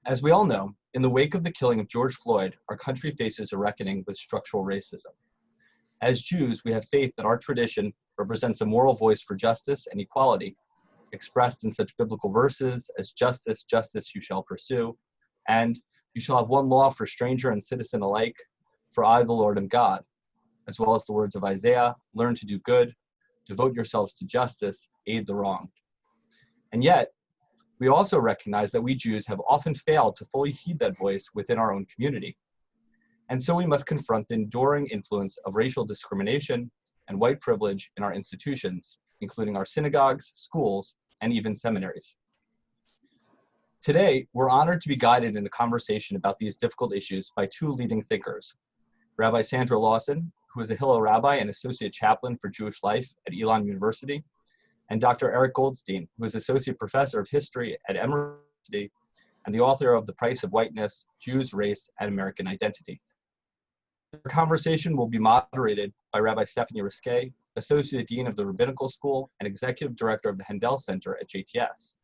As we all know, in the wake of the killing of George Floyd, our country faces a reckoning with structural racism. As Jews, we have faith that our tradition represents a moral voice for justice and equality, expressed in such biblical verses as justice, justice you shall pursue, and you shall have one law for stranger and citizen alike, for I, the Lord, am God, as well as the words of Isaiah, learn to do good, devote yourselves to justice, aid the wronged. And yet, we also recognize that we Jews have often failed to fully heed that voice within our own community. And so we must confront the enduring influence of racial discrimination and white privilege in our institutions, including our synagogues, schools, and even seminaries. Today, we're honored to be guided in a conversation about these difficult issues by two leading thinkers, Rabbi Sandra Lawson, who is a Hillel rabbi and associate chaplain for Jewish life at Elon University, and Dr. Eric Goldstein, who is associate professor of history at Emory University and the author of The Price of Whiteness, Jews, Race, and American Identity. The conversation will be moderated by Rabbi Stephanie Ruskay, Associate Dean of the Rabbinical School and Executive Director of the Hendel Center at JTS.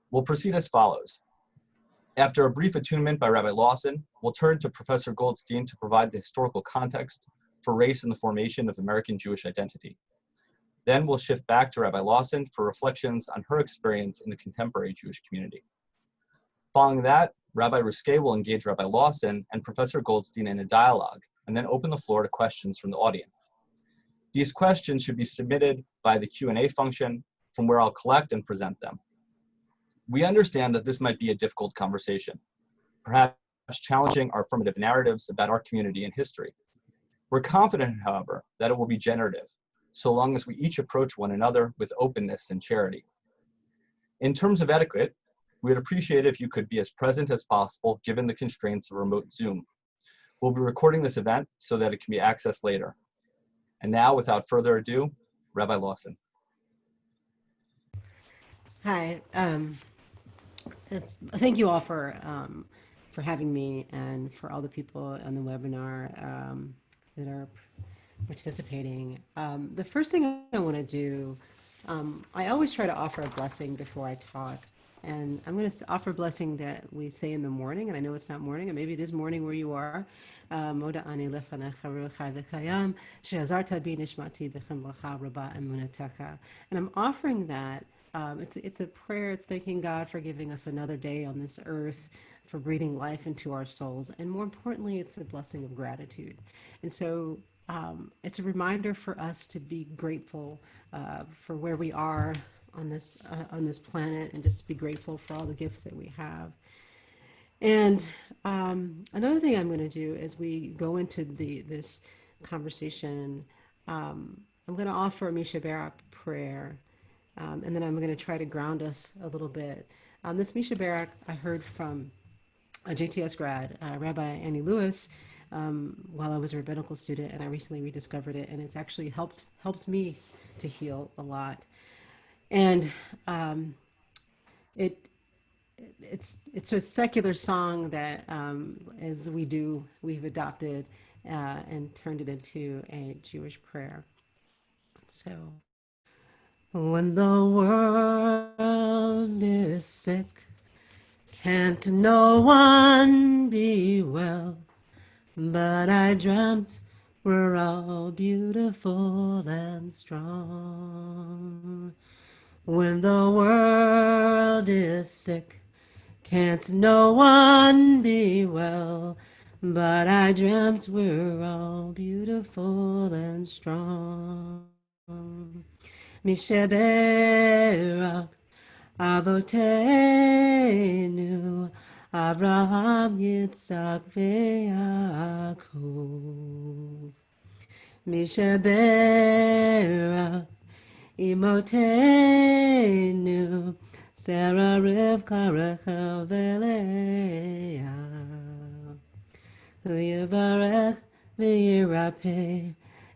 We'll proceed as follows. After a brief attunement by Rabbi Lawson, we'll turn to Professor Goldstein to provide the historical context for race in the formation of American Jewish identity. Then we'll shift back to Rabbi Lawson for reflections on her experience in the contemporary Jewish community. Following that, Rabbi Ruskay will engage Rabbi Lawson and Professor Goldstein in a dialogue, and then open the floor to questions from the audience. These questions should be submitted by the Q&A function, from where I'll collect and present them. We understand that this might be a difficult conversation, perhaps challenging our affirmative narratives about our community and history. We're confident, however, that it will be generative, so long as we each approach one another with openness and charity. In terms of etiquette, we'd appreciate if you could be as present as possible given the constraints of remote Zoom. We'll be recording this event so that it can be accessed later. And now, without further ado, Rabbi Lawson. Hi, thank you all for having me and for all the people on the webinar that are participating. The first thing I want to do, I always try to offer a blessing before I talk. And I'm going to offer a blessing that we say in the morning, and I know it's not morning, and maybe it is morning where you are. And I'm offering that. It's a prayer. It's thanking God for giving us another day on this earth, for breathing life into our souls. And more importantly, it's a blessing of gratitude. And so it's a reminder for us to be grateful for where we are on this planet, and just be grateful for all the gifts that we have. And another thing I'm going to do as we go into this conversation, I'm going to offer a Misha Barak prayer, and then I'm going to try to ground us a little bit. This Misha Barak I heard from a JTS grad, Rabbi Annie Lewis, while I was a rabbinical student, and I recently rediscovered it, and it's actually helped me to heal a lot. And it's a secular song that, as we've adopted and turned it into a Jewish prayer. So, when the world is sick, can't no one be well, but I dreamt we're all beautiful and strong. When the world is sick, can't no one be well, but I dreamt we're all beautiful and strong. Misheberak Avotenu Avraham Yitzhak veYaakov. Misheberak Imotenu Sarah Rivka Rachel veLeah. Hu yivarech v'yirapeh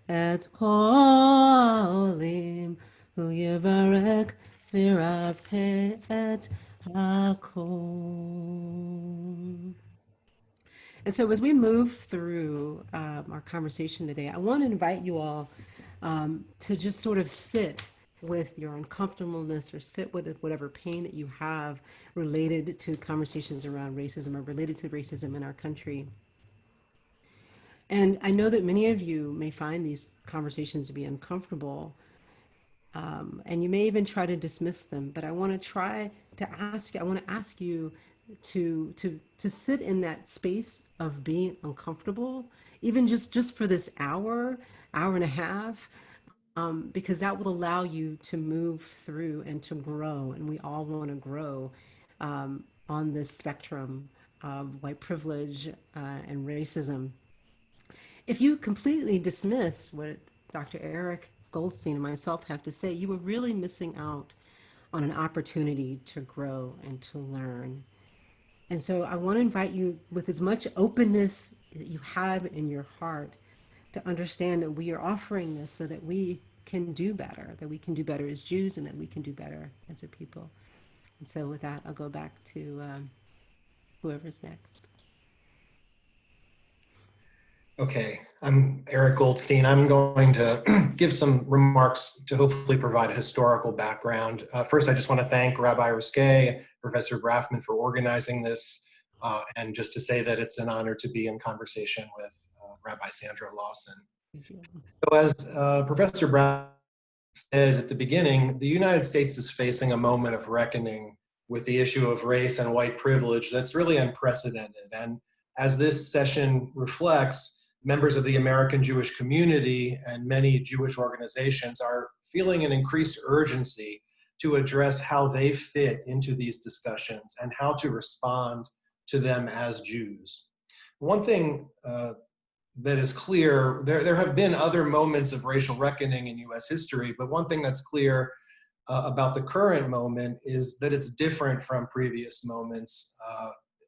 et kolim. Hu yivarech v'yirapeh et hakol. And so as we move through our conversation today, I want to invite you all to just sort of sit with your uncomfortableness or sit with whatever pain that you have related to conversations around racism or related to racism in our country. And I know that many of you may find these conversations to be uncomfortable, and you may even try to dismiss them. But I want to try to ask you. I want to ask you to sit in that space of being uncomfortable, even just for this hour and a half, because that will allow you to move through and to grow. And we all want to grow on this spectrum of white privilege and racism. If you completely dismiss what Dr. Eric Goldstein and myself have to say, you are really missing out on an opportunity to grow and to learn. And so I want to invite you with as much openness that you have in your heart to understand that we are offering this so that we can do better, that we can do better as Jews and that we can do better as a people. And so with that, I'll go back to whoever's next. Okay, I'm Eric Goldstein. I'm going to give some remarks to hopefully provide a historical background. First, I just want to thank Rabbi Ruskay, Professor Braffman for organizing this, and just to say that it's an honor to be in conversation with Rabbi Sandra Lawson. So as Professor Braffman said at the beginning, the United States is facing a moment of reckoning with the issue of race and white privilege that's really unprecedented. And as this session reflects, members of the American Jewish community and many Jewish organizations are feeling an increased urgency to address how they fit into these discussions and how to respond to them as Jews. One thing that is clear, there have been other moments of racial reckoning in US history, but one thing that's clear about the current moment is that it's different from previous moments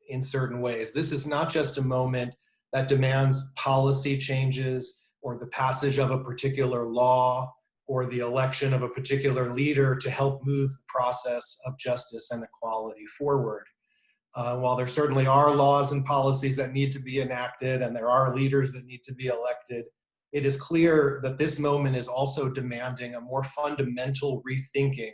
in certain ways. This is not just a moment that demands policy changes or the passage of a particular law or the election of a particular leader to help move the process of justice and equality forward. While there certainly are laws and policies that need to be enacted and there are leaders that need to be elected, it is clear that this moment is also demanding a more fundamental rethinking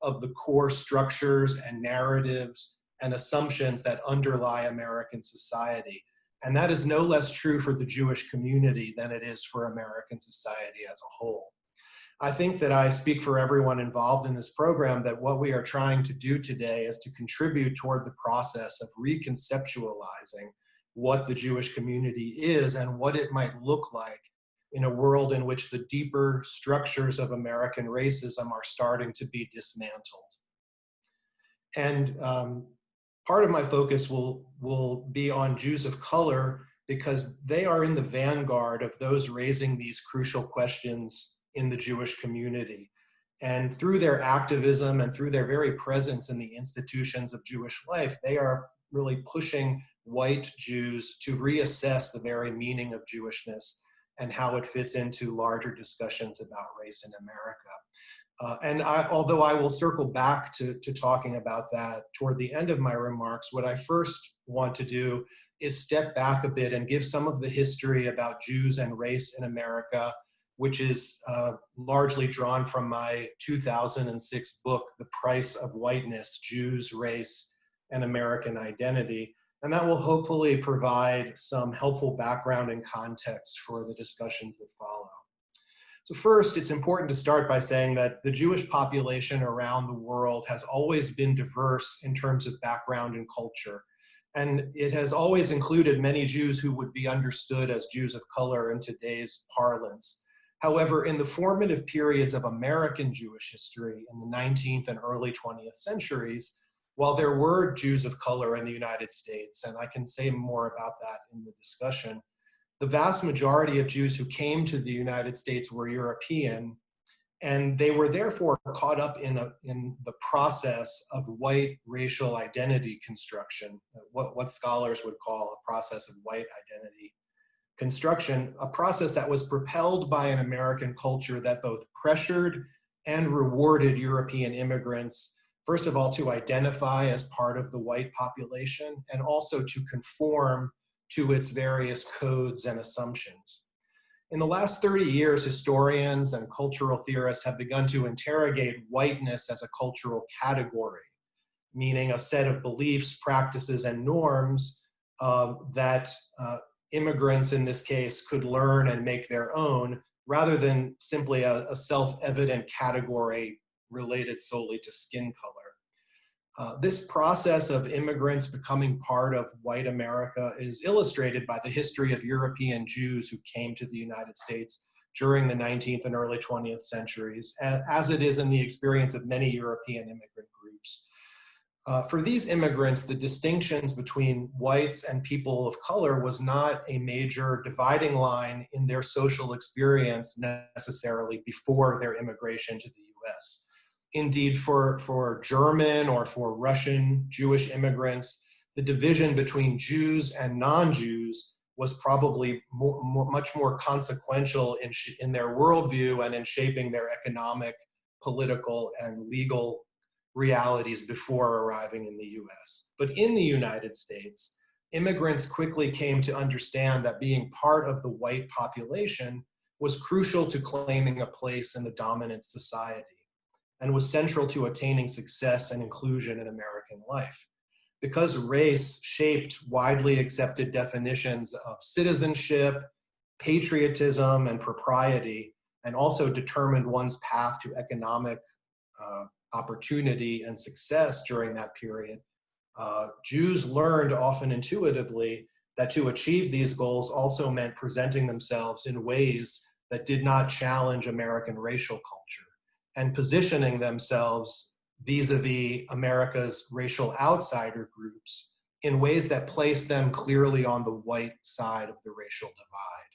of the core structures and narratives and assumptions that underlie American society. And that is no less true for the Jewish community than it is for American society as a whole. I think that I speak for everyone involved in this program that what we are trying to do today is to contribute toward the process of reconceptualizing what the Jewish community is and what it might look like in a world in which the deeper structures of American racism are starting to be dismantled. And part of my focus will be on Jews of color because they are in the vanguard of those raising these crucial questions in the Jewish community. And through their activism and through their very presence in the institutions of Jewish life, they are really pushing white Jews to reassess the very meaning of Jewishness and how it fits into larger discussions about race in America. Although I will circle back to talking about that toward the end of my remarks, what I first want to do is step back a bit and give some of the history about Jews and race in America, which is largely drawn from my 2006 book, The Price of Whiteness, Jews, Race, and American Identity. And that will hopefully provide some helpful background and context for the discussions that follow. So first, it's important to start by saying that the Jewish population around the world has always been diverse in terms of background and culture. And it has always included many Jews who would be understood as Jews of color in today's parlance. However, in the formative periods of American Jewish history in the 19th and early 20th centuries, while there were Jews of color in the United States, and I can say more about that in the discussion, the vast majority of Jews who came to the United States were European, and they were therefore caught up in the process of white racial identity construction, what scholars would call a process of white identity construction, a process that was propelled by an American culture that both pressured and rewarded European immigrants, first of all, to identify as part of the white population, and also to conform to its various codes and assumptions. In the last 30 years, historians and cultural theorists have begun to interrogate whiteness as a cultural category, meaning a set of beliefs, practices, and norms that immigrants in this case could learn and make their own, rather than simply a self-evident category related solely to skin color. This process of immigrants becoming part of white America is illustrated by the history of European Jews who came to the United States during the 19th and early 20th centuries, as it is in the experience of many European immigrant groups. For these immigrants, the distinctions between whites and people of color was not a major dividing line in their social experience necessarily before their immigration to the US. Indeed, for German or for Russian Jewish immigrants, the division between Jews and non-Jews was probably much more consequential in their worldview and in shaping their economic, political, and legal realities before arriving in the US. But in the United States, immigrants quickly came to understand that being part of the white population was crucial to claiming a place in the dominant society and was central to attaining success and inclusion in American life. Because race shaped widely accepted definitions of citizenship, patriotism, and propriety, and also determined one's path to economic opportunity and success during that period, Jews learned often intuitively that to achieve these goals also meant presenting themselves in ways that did not challenge American racial culture and positioning themselves vis-a-vis America's racial outsider groups in ways that placed them clearly on the white side of the racial divide.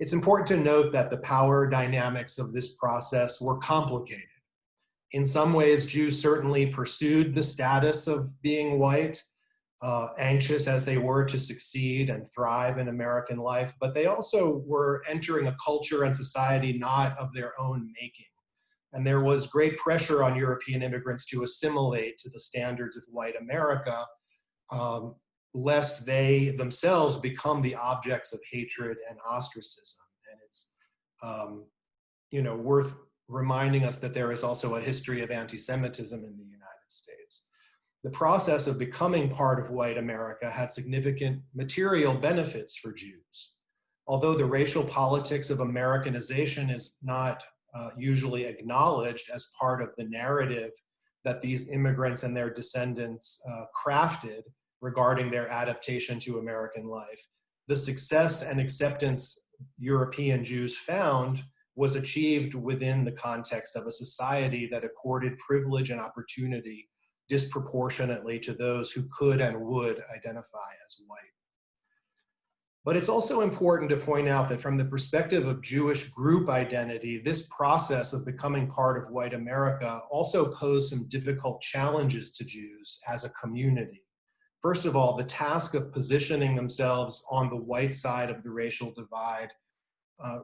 It's important to note that the power dynamics of this process were complicated. In some ways, Jews certainly pursued the status of being white, anxious as they were to succeed and thrive in American life, but they also were entering a culture and society not of their own making. And there was great pressure on European immigrants to assimilate to the standards of white America, lest they themselves become the objects of hatred and ostracism. And it's worth reminding us that there is also a history of anti-Semitism in the United States. The process of becoming part of white America had significant material benefits for Jews. Although the racial politics of Americanization is not usually acknowledged as part of the narrative that these immigrants and their descendants crafted regarding their adaptation to American life, the success and acceptance European Jews found was achieved within the context of a society that accorded privilege and opportunity disproportionately to those who could and would identify as white. But it's also important to point out that from the perspective of Jewish group identity, this process of becoming part of white America also posed some difficult challenges to Jews as a community. First of all, the task of positioning themselves on the white side of the racial divide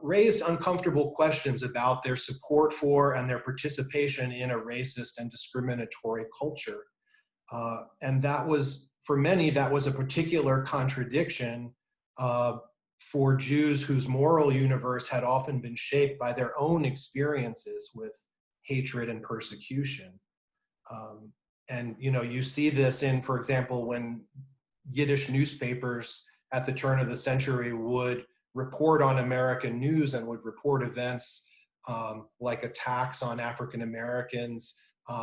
raised uncomfortable questions about their support for and their participation in a racist and discriminatory culture. And that was, for many, that was a particular contradiction for Jews whose moral universe had often been shaped by their own experiences with hatred and persecution. And you see this in, for example, when Yiddish newspapers at the turn of the century would report on American news and would report events like attacks on African Americans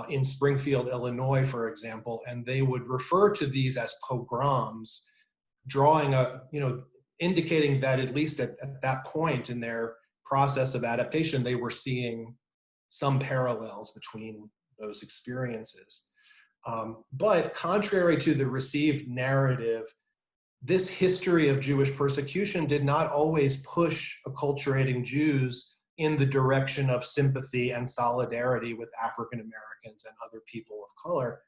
in Springfield, Illinois, for example, and they would refer to these as pogroms, drawing indicating that at least at that point in their process of adaptation, they were seeing some parallels between those experiences. But contrary to the received narrative, this history of Jewish persecution did not always push acculturating Jews in the direction of sympathy and solidarity with African Americans and other people of color.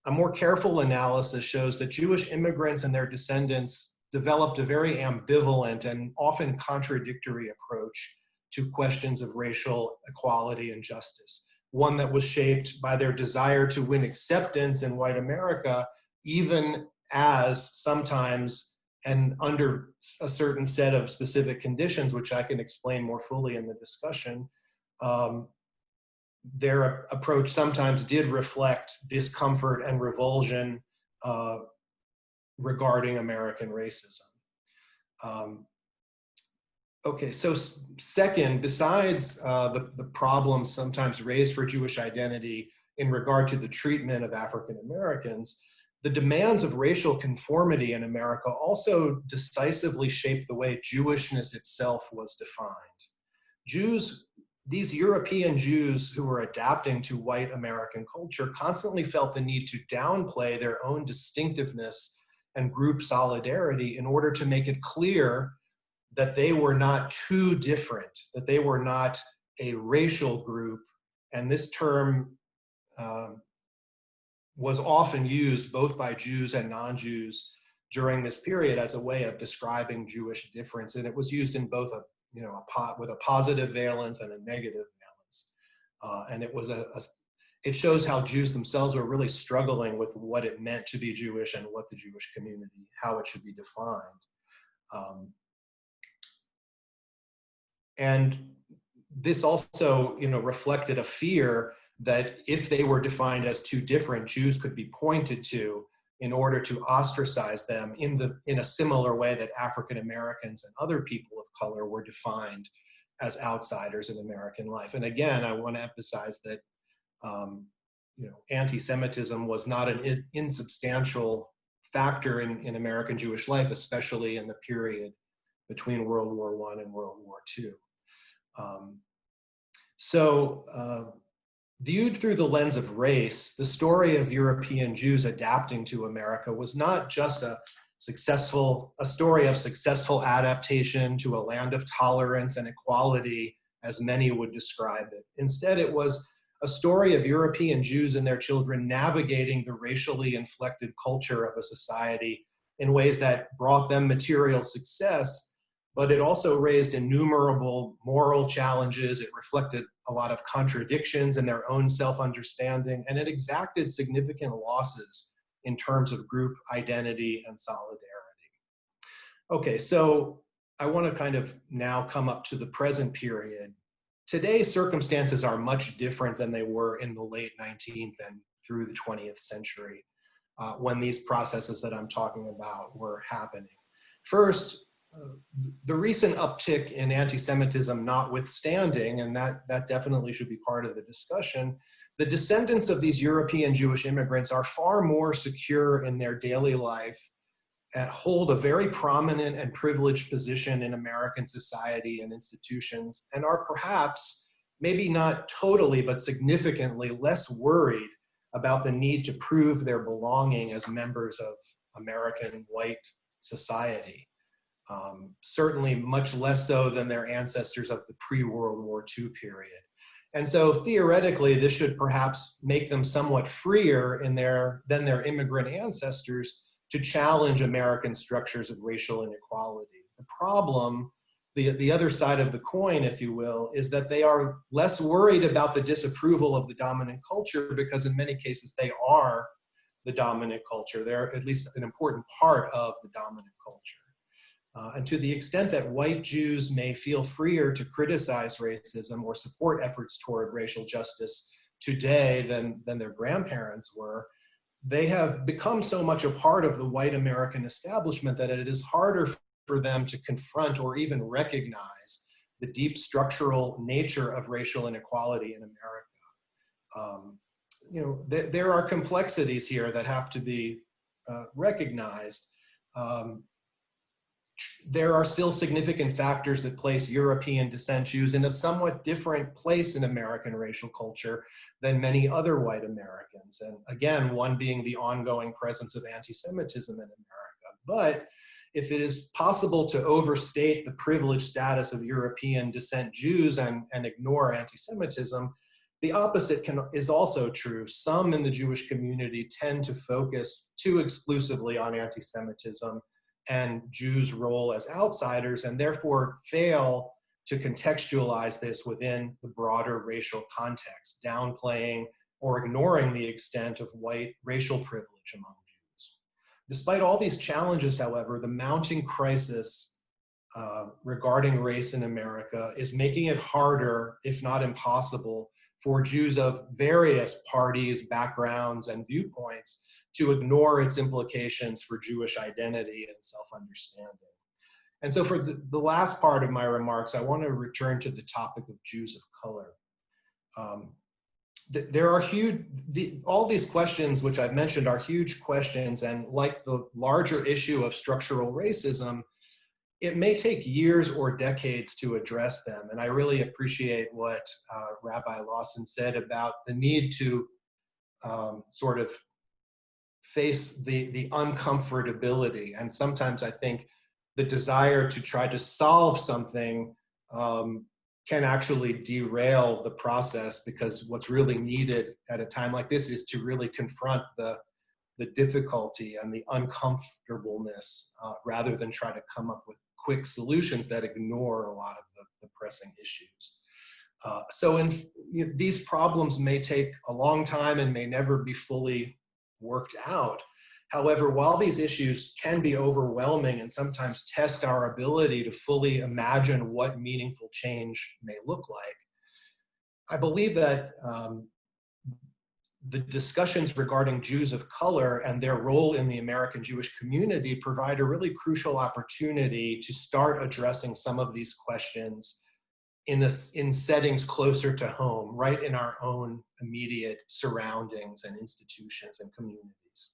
A more careful analysis shows that Jewish immigrants and their descendants developed a very ambivalent and often contradictory approach to questions of racial equality and justice. One that was shaped by their desire to win acceptance in white America, even as sometimes and under a certain set of specific conditions, which I can explain more fully in the discussion, their approach sometimes did reflect discomfort and revulsion regarding American racism. Okay, so second, besides the problems sometimes raised for Jewish identity in regard to the treatment of African Americans, the demands of racial conformity in America also decisively shaped the way Jewishness itself was defined. These European Jews who were adapting to white American culture constantly felt the need to downplay their own distinctiveness and group solidarity in order to make it clear that they were not too different, that they were not a racial group. And this term was often used both by Jews and non-Jews during this period as a way of describing Jewish difference. And it was used in both with a positive valence and a negative valence. And it shows how Jews themselves were really struggling with what it meant to be Jewish and what the Jewish community, how it should be defined. And this also, reflected a fear that if they were defined as too different, Jews could be pointed to in order to ostracize them in a similar way that African Americans and other people of color were defined as outsiders in American life. And again, I want to emphasize that anti-Semitism was not an insubstantial factor in American Jewish life, especially in the period between World War I and World War II. Viewed through the lens of race, the story of European Jews adapting to America was not just a story of successful adaptation to a land of tolerance and equality, as many would describe it. Instead, it was a story of European Jews and their children navigating the racially inflected culture of a society in ways that brought them material success, but it also raised innumerable moral challenges. It reflected a lot of contradictions in their own self-understanding, and it exacted significant losses in terms of group identity and solidarity. Okay, so I want to kind of now come up to the present period. Today, circumstances are much different than they were in the late 19th and through the 20th century when these processes that I'm talking about were happening. First, the recent uptick in anti-Semitism notwithstanding, and that definitely should be part of the discussion, the descendants of these European Jewish immigrants are far more secure in their daily life, hold a very prominent and privileged position in American society and institutions, and are perhaps, maybe not totally, but significantly less worried about the need to prove their belonging as members of American white society. Certainly much less so than their ancestors of the pre-World War II period. And so theoretically, this should perhaps make them somewhat freer than their immigrant ancestors to challenge American structures of racial inequality. The problem, the other side of the coin, if you will, is that they are less worried about the disapproval of the dominant culture because in many cases they are the dominant culture. They're at least an important part of the dominant culture. And to the extent that white Jews may feel freer to criticize racism or support efforts toward racial justice today than their grandparents were, they have become so much a part of the white American establishment that it is harder for them to confront or even recognize the deep structural nature of racial inequality in America. There are complexities here that have to be recognized. There are still significant factors that place European descent Jews in a somewhat different place in American racial culture than many other white Americans. And again, one being the ongoing presence of anti-Semitism in America. But if it is possible to overstate the privileged status of European descent Jews and ignore anti-Semitism, the opposite is also true. Some in the Jewish community tend to focus too exclusively on anti-Semitism and Jews' role as outsiders, and therefore fail to contextualize this within the broader racial context, downplaying or ignoring the extent of white racial privilege among Jews. Despite all these challenges, however, the mounting crisis regarding race in America is making it harder, if not impossible, for Jews of various parties, backgrounds, and viewpoints to ignore its implications for Jewish identity and self-understanding. And so for the last part of my remarks, I want to return to the topic of Jews of color. There are all these questions which I've mentioned are huge questions, and like the larger issue of structural racism, it may take years or decades to address them. And I really appreciate what Rabbi Lawson said about the need to sort of face the uncomfortability. And sometimes I think the desire to try to solve something can actually derail the process, because what's really needed at a time like this is to really confront the difficulty and the uncomfortableness rather than try to come up with quick solutions that ignore a lot of the pressing issues. So these problems may take a long time and may never be fully worked out. However, while these issues can be overwhelming and sometimes test our ability to fully imagine what meaningful change may look like, I believe that the discussions regarding Jews of color and their role in the American Jewish community provide a really crucial opportunity to start addressing some of these questions in settings closer to home, right in our own immediate surroundings and institutions and communities.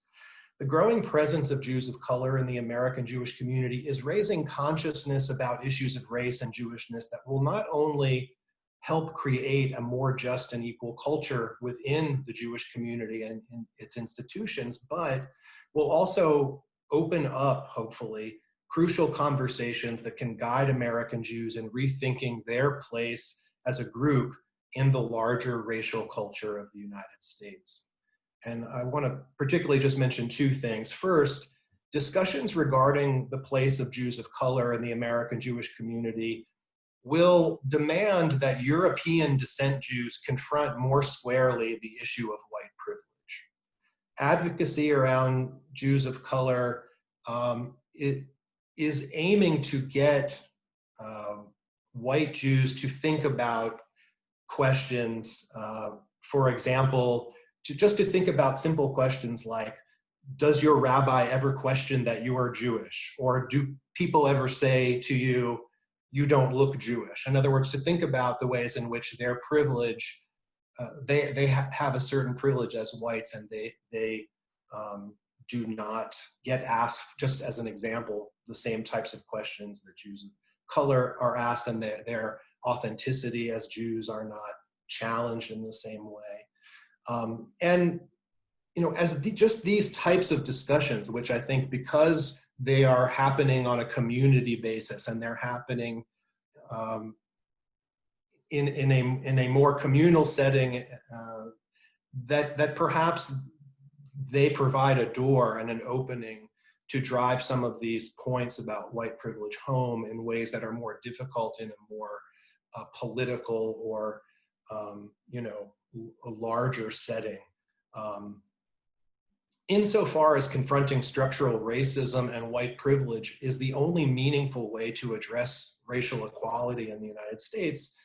The growing presence of Jews of color in the American Jewish community is raising consciousness about issues of race and Jewishness that will not only help create a more just and equal culture within the Jewish community and in its institutions, but will also open up, hopefully, crucial conversations that can guide American Jews in rethinking their place as a group in the larger racial culture of the United States. And I want to particularly just mention two things. First, discussions regarding the place of Jews of color in the American Jewish community will demand that European descent Jews confront more squarely the issue of white privilege. Advocacy around Jews of color is aiming to get white Jews to think about questions, for example, to think about simple questions like, does your rabbi ever question that you are Jewish? Or do people ever say to you, you don't look Jewish? In other words, to think about the ways in which their privilege, they have a certain privilege as whites, and they do not get asked, just as an example, the same types of questions that Jews of color are asked, and their authenticity as Jews are not challenged in the same way. And as just these types of discussions, which I think, because they are happening on a community basis and they're happening in a more communal setting, that perhaps they provide a door and an opening to drive some of these points about white privilege home in ways that are more difficult in a more political or a larger setting. Insofar as confronting structural racism and white privilege is the only meaningful way to address racial equality in the United States,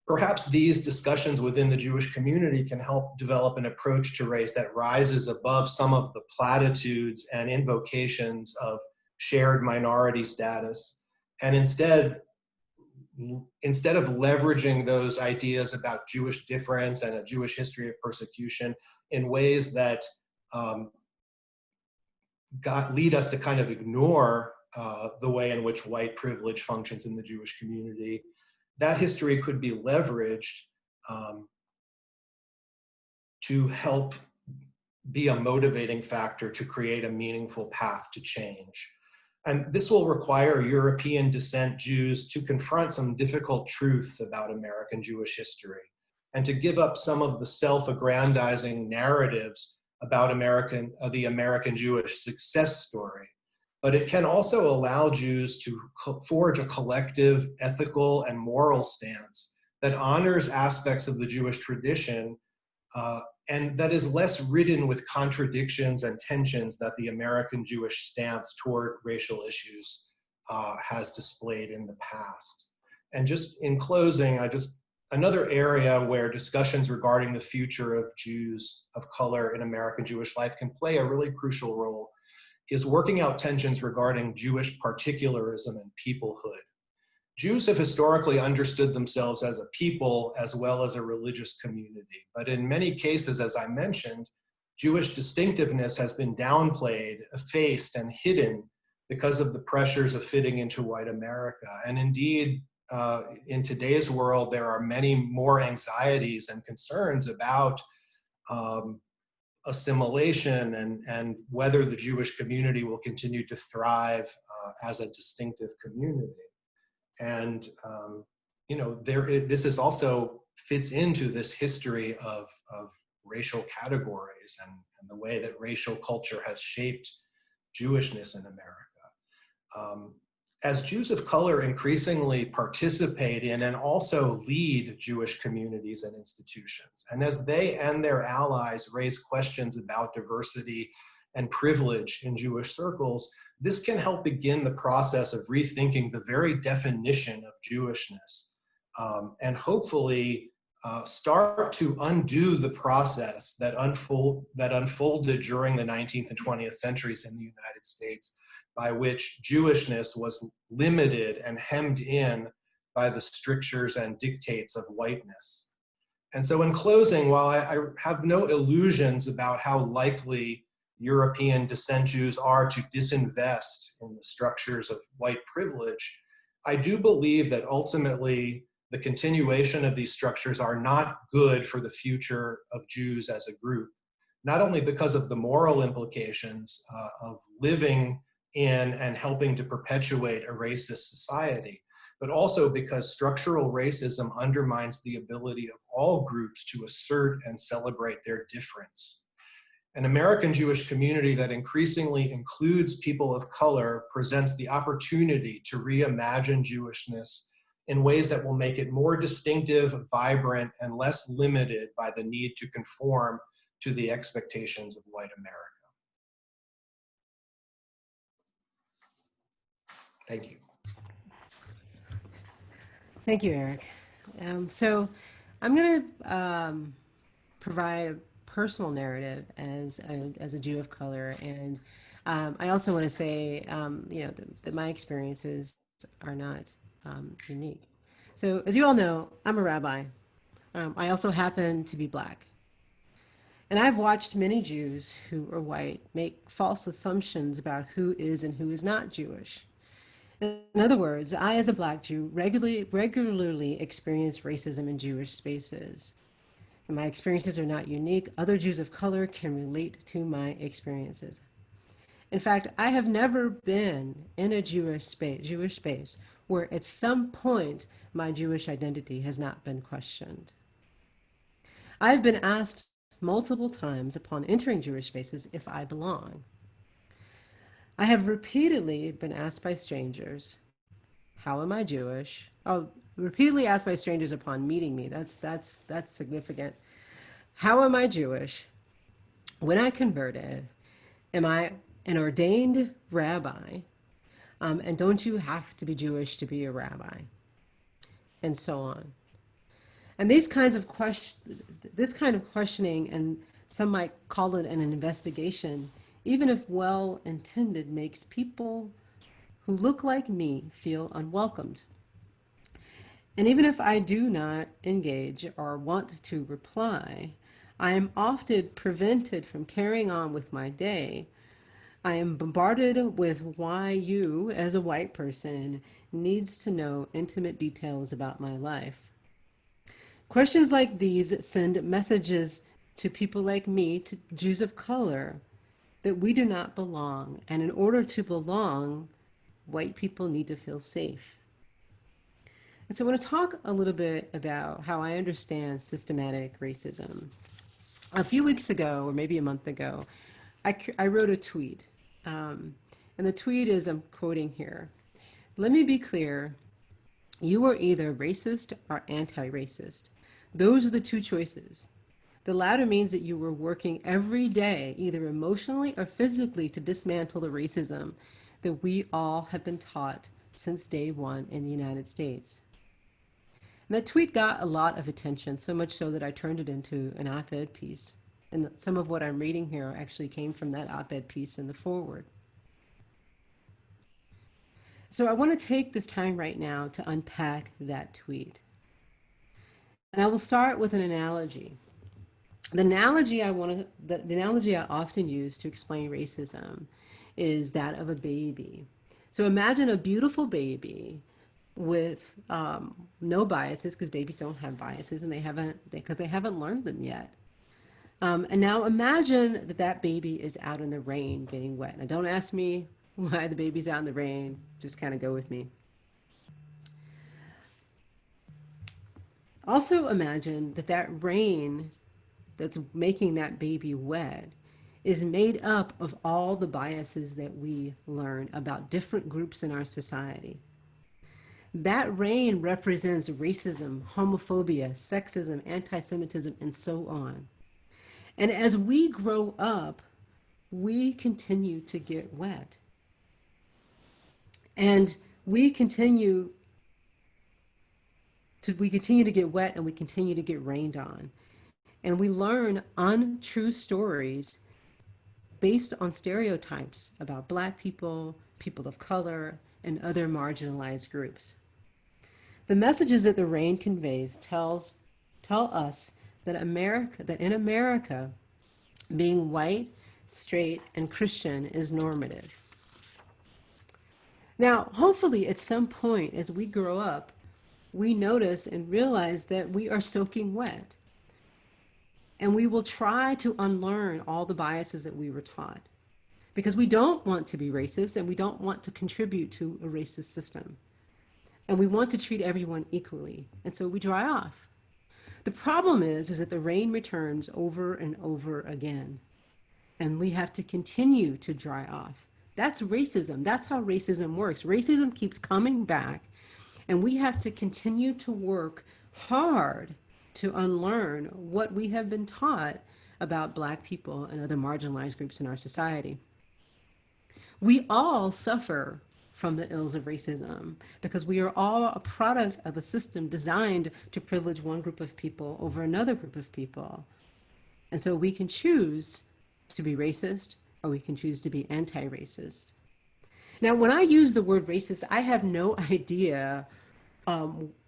perhaps these discussions within the Jewish community can help develop an approach to race that rises above some of the platitudes and invocations of shared minority status, and instead of leveraging those ideas about Jewish difference and a Jewish history of persecution in ways that lead us to kind of ignore the way in which white privilege functions in the Jewish community, that history could be leveraged to help be a motivating factor to create a meaningful path to change. And this will require European descent Jews to confront some difficult truths about American Jewish history and to give up some of the self-aggrandizing narratives about the American Jewish success story. But it can also allow Jews to forge a collective ethical and moral stance that honors aspects of the Jewish tradition and that is less ridden with contradictions and tensions that the American Jewish stance toward racial issues has displayed in the past. And just in closing, another area where discussions regarding the future of Jews of color in American Jewish life can play a really crucial role is working out tensions regarding Jewish particularism and peoplehood. Jews have historically understood themselves as a people as well as a religious community. But in many cases, as I mentioned, Jewish distinctiveness has been downplayed, effaced, and hidden because of the pressures of fitting into white America. And indeed, in today's world, there are many more anxieties and concerns about assimilation and whether the Jewish community will continue to thrive as a distinctive community. And this is also fits into this history of racial categories and the way that racial culture has shaped Jewishness in America. As Jews of color increasingly participate in and also lead Jewish communities and institutions, and as they and their allies raise questions about diversity and privilege in Jewish circles, this can help begin the process of rethinking the very definition of Jewishness, and hopefully start to undo the process that unfolded during the 19th and 20th centuries in the United States, by which Jewishness was limited and hemmed in by the strictures and dictates of whiteness. And so in closing, while I have no illusions about how likely European descent Jews are to disinvest in the structures of white privilege, I do believe that ultimately the continuation of these structures are not good for the future of Jews as a group, not only because of the moral implications of living in and helping to perpetuate a racist society, but also because structural racism undermines the ability of all groups to assert and celebrate their difference. An American Jewish community that increasingly includes people of color presents the opportunity to reimagine Jewishness in ways that will make it more distinctive, vibrant, and less limited by the need to conform to the expectations of white America. Thank you. Thank you, Eric. So I'm going to provide a personal narrative as a Jew of color, and I also want to say, that my experiences are not unique. So, as you all know, I'm a rabbi. I also happen to be Black. And I've watched many Jews who are white make false assumptions about who is and who is not Jewish. In other words, I, as a Black Jew, regularly experience racism in Jewish spaces. And my experiences are not unique. Other Jews of color can relate to my experiences. In fact, I have never been in a Jewish space where at some point my Jewish identity has not been questioned. I've been asked multiple times upon entering Jewish spaces if I belong. I have repeatedly been asked by strangers, how am I Jewish? Oh, repeatedly asked by strangers upon meeting me. That's significant. How am I Jewish? When I converted, am I an ordained rabbi? And don't you have to be Jewish to be a rabbi? And so on. And this kind of questioning, and some might call it an investigation, even if well-intended, makes people who look like me feel unwelcomed. And even if I do not engage or want to reply, I am often prevented from carrying on with my day. I am bombarded with why you, as a white person, needs to know intimate details about my life. Questions like these send messages to people like me, to Jews of color, that we do not belong. And in order to belong, white people need to feel safe. And so I want to talk a little bit about how I understand systematic racism. A few weeks ago, or maybe a month ago, I wrote a tweet. And the tweet is, I'm quoting here, "Let me be clear, you are either racist or anti-racist. Those are the two choices. The latter means that you were working every day, either emotionally or physically, to dismantle the racism that we all have been taught since day one in the United States. And that tweet got a lot of attention, so much so that I turned it into an op-ed piece. And some of what I'm reading here actually came from that op-ed piece in the foreword. So I want to take this time right now to unpack that tweet. And I will start with an analogy. The analogy I often use to explain racism is that of a baby. So imagine a beautiful baby with no biases, because babies don't have biases, and they haven't learned them yet. And now imagine that baby is out in the rain getting wet. Now don't ask me why the baby's out in the rain, just kind of go with me. Also imagine that rain that's making that baby wet is made up of all the biases that we learn about different groups in our society. That rain represents racism, homophobia, sexism, anti-Semitism, and so on. And as we grow up, we continue to get wet. And we continue to get wet, and we continue to get rained on. And we learn untrue stories based on stereotypes about Black people, people of color, and other marginalized groups. The messages that the rain conveys tell us that in America, being white, straight, and Christian is normative. Now, hopefully at some point as we grow up, we notice and realize that we are soaking wet. And we will try to unlearn all the biases that we were taught, because we don't want to be racist and we don't want to contribute to a racist system. And we want to treat everyone equally. And so we dry off. The problem is that the rain returns over and over again. And we have to continue to dry off. That's racism. That's how racism works. Racism keeps coming back. And we have to continue to work hard to unlearn what we have been taught about Black people and other marginalized groups in our society. We all suffer from the ills of racism because we are all a product of a system designed to privilege one group of people over another group of people. And so we can choose to be racist, or we can choose to be anti-racist. Now, when I use the word racist, I have no idea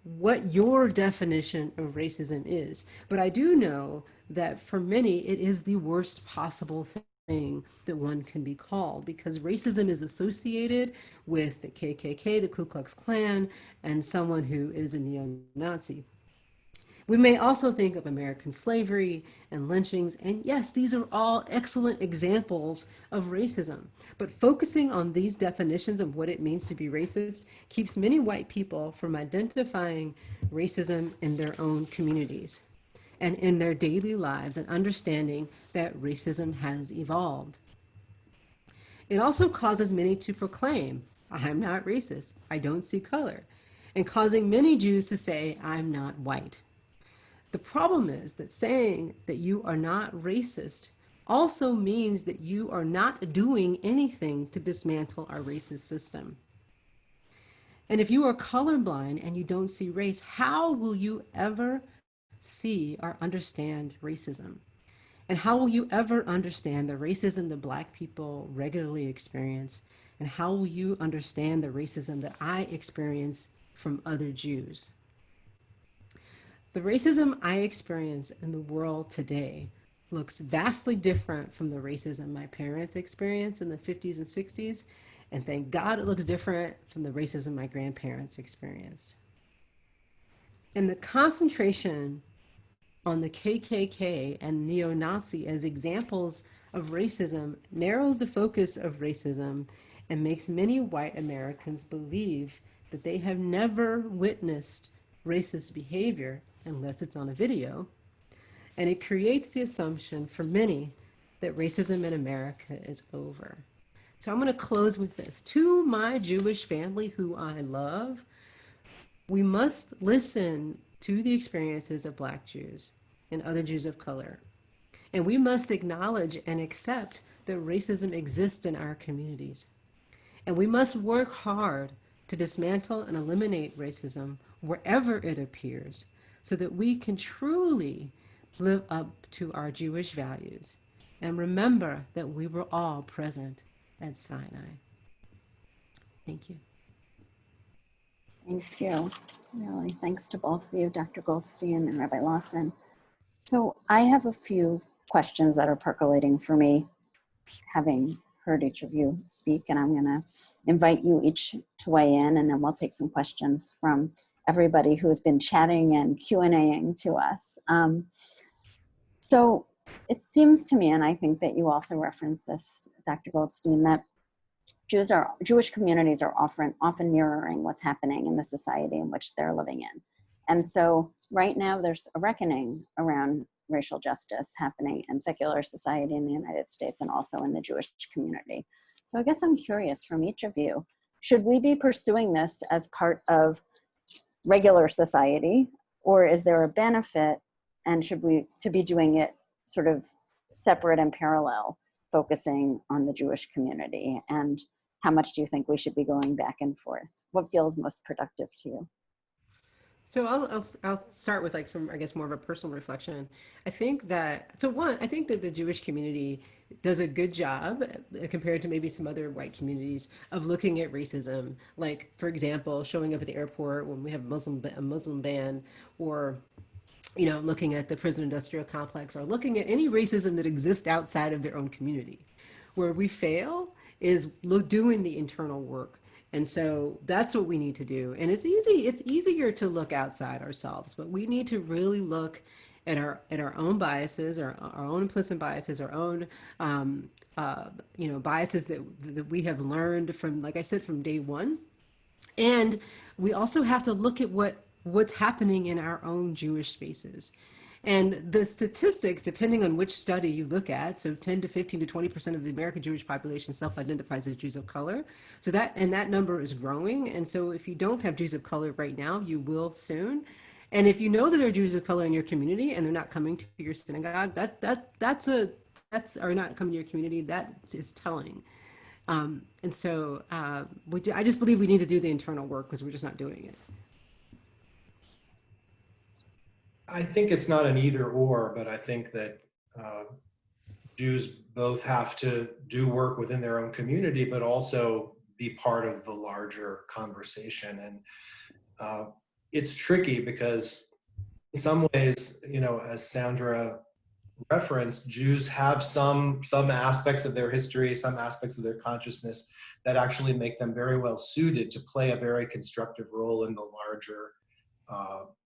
what your definition of racism is, but I do know that for many, it is the worst possible thing that one can be called, because racism is associated with the KKK, the Ku Klux Klan, and someone who is a neo-Nazi. We may also think of American slavery and lynchings, and yes, these are all excellent examples of racism, but focusing on these definitions of what it means to be racist keeps many white people from identifying racism in their own communities and in their daily lives, and understanding that racism has evolved. It also causes many to proclaim, "I'm not racist, I don't see color," and causing many Jews to say, "I'm not white." The problem is that saying that you are not racist also means that you are not doing anything to dismantle our racist system. And if you are colorblind and you don't see race, how will you ever see or understand racism? And how will you ever understand the racism that Black people regularly experience? And how will you understand the racism that I experience from other Jews? The racism I experience in the world today looks vastly different from the racism my parents experienced in the 50s and 60s, and thank God it looks different from the racism my grandparents experienced. And the concentration on the KKK and neo-Nazi as examples of racism narrows the focus of racism and makes many white Americans believe that they have never witnessed racist behavior unless it's on a video. And it creates the assumption for many that racism in America is over. So I'm going to close with this. To my Jewish family who I love, we must listen to the experiences of Black Jews and other Jews of color And we must acknowledge and accept that racism exists in our communities. And we must work hard to dismantle and eliminate racism wherever it appears so that we can truly live up to our Jewish values and remember that we were all present at Sinai. Thank you. Thank you. Really, thanks to both of you, Dr. Goldstein and Rabbi Lawson. So I have a few questions that are percolating for me, having heard each of you speak, and I'm gonna invite you each to weigh in, and then we'll take some questions from everybody who has been chatting and Q&Aing to us. So it seems to me, and I think that you also referenced this, Dr. Goldstein, that Jewish communities are often mirroring what's happening in the society in which they're living in. And so right now there's a reckoning around racial justice happening in secular society in the United States and also in the Jewish community. So I guess I'm curious from each of you, should we be pursuing this as part of regular society, or is there a benefit, and should we to be doing it sort of separate and parallel, focusing on the Jewish community? And how much do you think we should be going back and forth? What feels most productive to you? So I'll start with like some, I guess, more of a personal reflection. I think that, I think that the Jewish community does a good job compared to maybe some other white communities of looking at racism. Like, for example, showing up at the airport when we have a Muslim ban, or looking at the prison industrial complex, or looking at any racism that exists outside of their own community. Where we fail is doing the internal work. And so that's what we need to do. And it's easier to look outside ourselves, but we need to really look at our own biases, our own implicit biases, our own biases that we have learned from, like I said, from day one. And we also have to look at what's happening in our own Jewish spaces. And the statistics, depending on which study you look at, so 10 to 15 to 20% of the American Jewish population self-identifies as Jews of color. So that number is growing. And so if you don't have Jews of color right now, you will soon. And if you know that there are Jews of color in your community and they're not coming to your synagogue, or not coming to your community, that is telling. And so I just believe we need to do the internal work because we're just not doing it. I think it's not an either or, but I think that Jews both have to do work within their own community, but also be part of the larger conversation. And it's tricky because in some ways, as Sandra referenced, Jews have some aspects of their history, some aspects of their consciousness that actually make them very well suited to play a very constructive role in the larger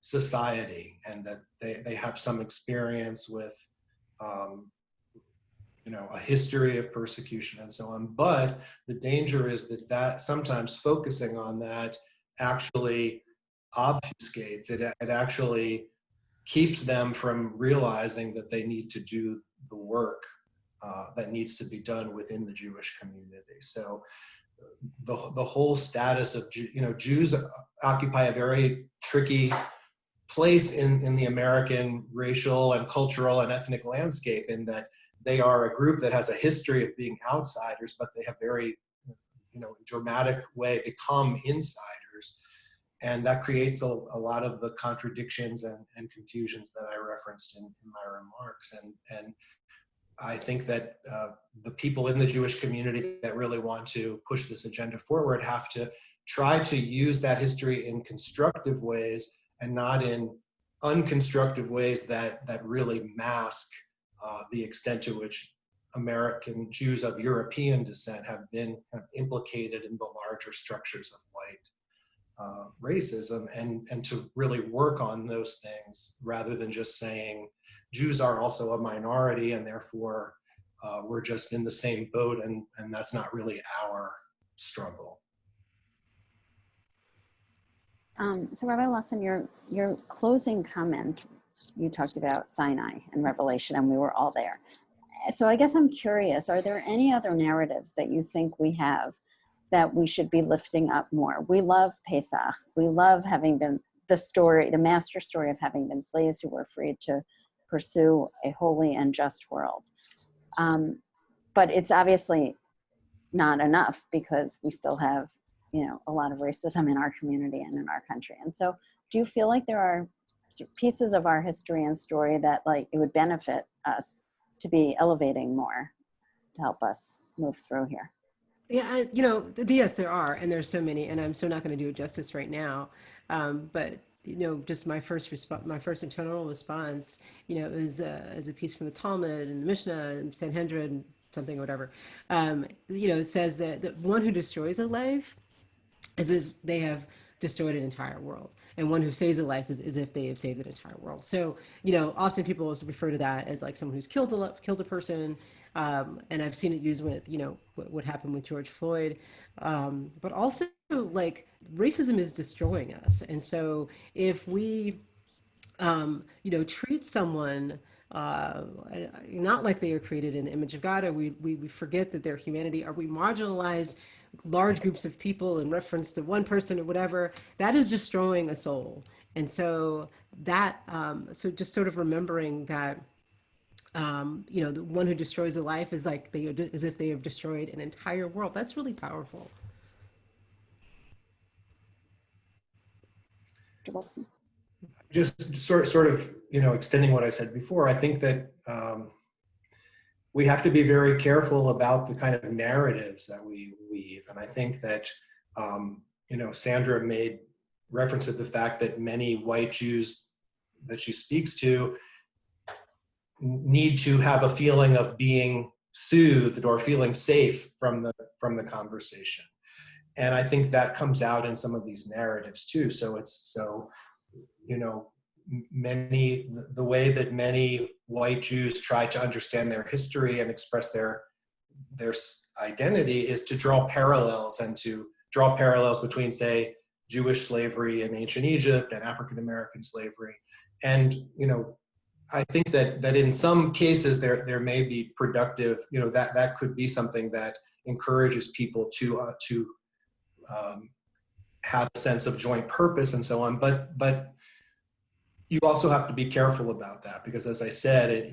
society, and that they have some experience with a history of persecution and so on. But the danger is that sometimes focusing on that actually obfuscates it. It actually keeps them from realizing that they need to do the work that needs to be done within the Jewish community. So the whole status of Jews occupy a very tricky place in the American racial and cultural and ethnic landscape, in that they are a group that has a history of being outsiders, but they have very dramatic way become insiders, and that creates a lot of the contradictions and confusions that I referenced in my remarks. And I think that the people in the Jewish community that really want to push this agenda forward have to try to use that history in constructive ways and not in unconstructive ways that really mask the extent to which American Jews of European descent have been kind of implicated in the larger structures of white racism, and to really work on those things rather than just saying Jews are also a minority and therefore we're just in the same boat, and that's not really our struggle. So Rabbi Lawson, your closing comment, you talked about Sinai and Revelation, and we were all there. So I guess I'm curious, are there any other narratives that you think we have that we should be lifting up more? We love Pesach. We love having been the master story of having been slaves who were freed to pursue a holy and just world. But it's obviously not enough, because we still have, a lot of racism in our community and in our country. And so do you feel like there are pieces of our history and story that like it would benefit us to be elevating more to help us move through here? Yeah, yes, there are, and there's so many, and I'm so not going to do it justice right now. But just my first internal response, is a piece from the Talmud and the Mishnah and Sanhedrin, something, whatever. It says that the one who destroys a life is if they have destroyed an entire world, and one who saves a life is as if they have saved an entire world. So, often people also refer to that as like someone who's killed a person. And I've seen it used with, what happened with George Floyd. But also, like, racism is destroying us. And so if we, treat someone not like they are created in the image of God, or we forget that they're humanity, or we marginalize large groups of people in reference to one person or whatever, that is destroying a soul. And so that, so just sort of remembering that, the one who destroys a life is like as if they have destroyed an entire world. That's really powerful. Just sort of, extending what I said before, I think that we have to be very careful about the kind of narratives that we weave. And I think that, Sandra made reference to the fact that many white Jews that she speaks to need to have a feeling of being soothed or feeling safe from the conversation. And I think that comes out in some of these narratives too. So the way that many white Jews try to understand their history and express their identity is to draw parallels between, say, Jewish slavery in ancient Egypt and African-American slavery. And, I think that in some cases there may be productive, that could be something that encourages people to have a sense of joint purpose and so on. But you also have to be careful about that, because as I said,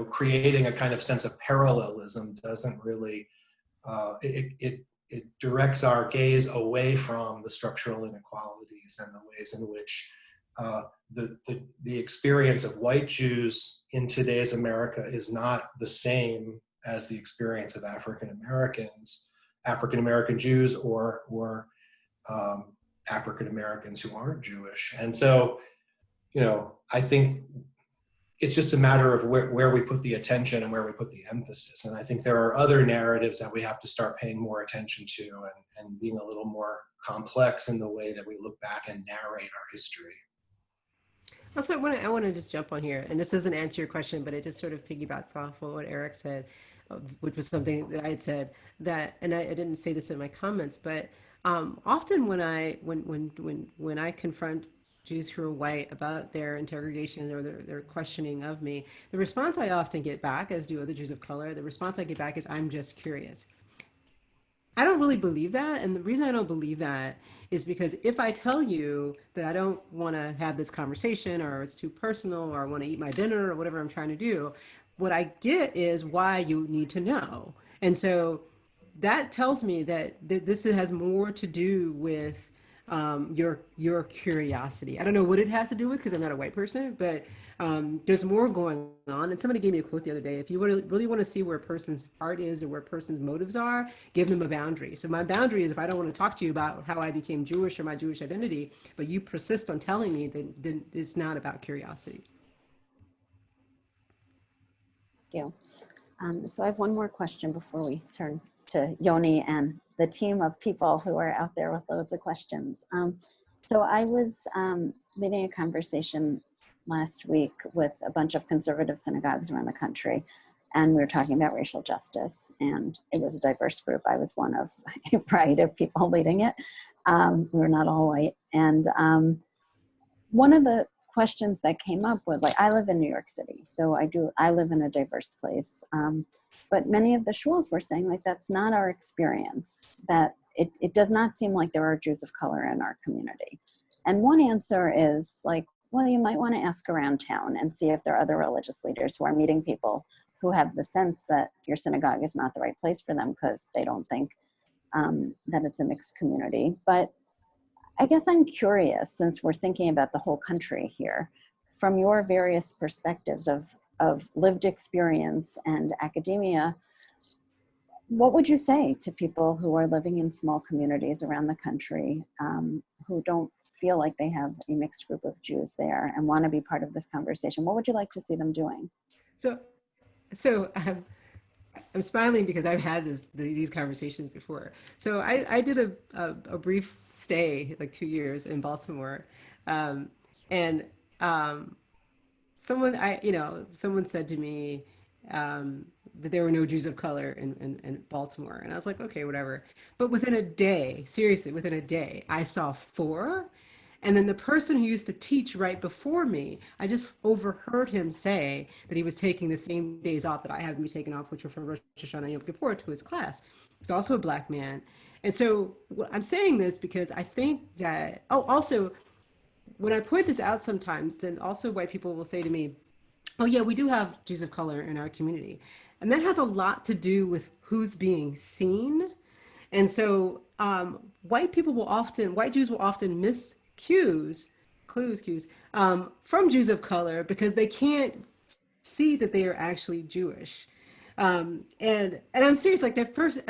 creating a kind of sense of parallelism doesn't really, it directs our gaze away from the structural inequalities and the ways in which the experience of white Jews in today's America is not the same as the experience of African American Jews, or African Americans who aren't Jewish. And so, I think it's just a matter of where we put the attention and where we put the emphasis. And I think there are other narratives that we have to start paying more attention to, and being a little more complex in the way that we look back and narrate our history. Also, I want to just jump on here, and this doesn't answer your question, but it just sort of piggybacks off of what Eric said, which was something that I had said that, and I didn't say this in my comments, but often when I confront Jews who are white about their interrogation or their questioning of me, the response I often get back, as do other Jews of color, the response I get back is, "I'm just curious." I don't really believe that. And the reason I don't believe that is because if I tell you that I don't want to have this conversation, or it's too personal, or I want to eat my dinner, or whatever I'm trying to do, what I get is why you need to know. And so that tells me that this has more to do with your curiosity. I don't know what it has to do with, because I'm not a white person, but there's more going on. And somebody gave me a quote the other day: if you really want to see where a person's heart is or where a person's motives are, give them a boundary. So my boundary is, if I don't want to talk to you about how I became Jewish or my Jewish identity, but you persist on telling me, then it's not about curiosity. Thank you. So I have one more question before we turn to Yoni and the team of people who are out there with loads of questions. So I was leading a conversation last week with a bunch of conservative synagogues around the country, and we were talking about racial justice, and it was a diverse group. I was one of a variety of people leading it. We were not all white. And one of the questions that came up was, like, I live in New York City, so I live in a diverse place. But many of the shuls were saying, like, that's not our experience, that it does not seem like there are Jews of color in our community. And one answer is, like, well, you might want to ask around town and see if there are other religious leaders who are meeting people who have the sense that your synagogue is not the right place for them because they don't think that it's a mixed community. But I guess I'm curious, since we're thinking about the whole country here, from your various perspectives of lived experience and academia, what would you say to people who are living in small communities around the country who don't feel like they have a mixed group of Jews there and want to be part of this conversation? What would you like to see them doing? So I'm smiling because I've had these conversations before. So I did a brief stay, like 2 years in Baltimore, and someone said to me that there were no Jews of color in Baltimore, and I was like, okay, whatever. But within a day, seriously, within a day, I saw 4. And then the person who used to teach right before me, I just overheard him say that he was taking the same days off that I had to be taken off, which were from Rosh Hashanah and Yom Kippur, to his class. He's also a Black man. And so I'm saying this because I think that, also, when I point this out sometimes, then also white people will say to me, oh yeah, we do have Jews of color in our community. And that has a lot to do with who's being seen. And so white Jews will often miss clues from Jews of color because they can't see that they are actually Jewish. And I'm serious, like at first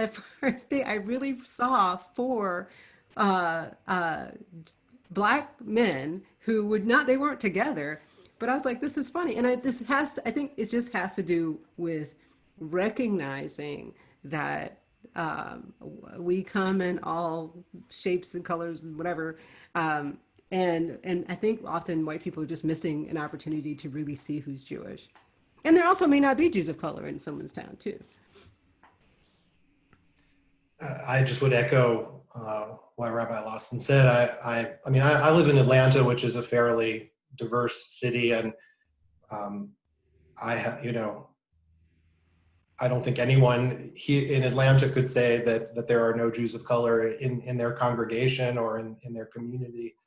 day, I really saw 4 Black men who they weren't together, but I was like, this is funny. And I think it just has to do with recognizing that we come in all shapes and colors and whatever. And I think often white people are just missing an opportunity to really see who's Jewish. And there also may not be Jews of color in someone's town too. I just would echo what Rabbi Lawson said. I mean, I live in Atlanta, which is a fairly diverse city, and I don't think anyone in Atlanta could say that there are no Jews of color in their congregation or in their community.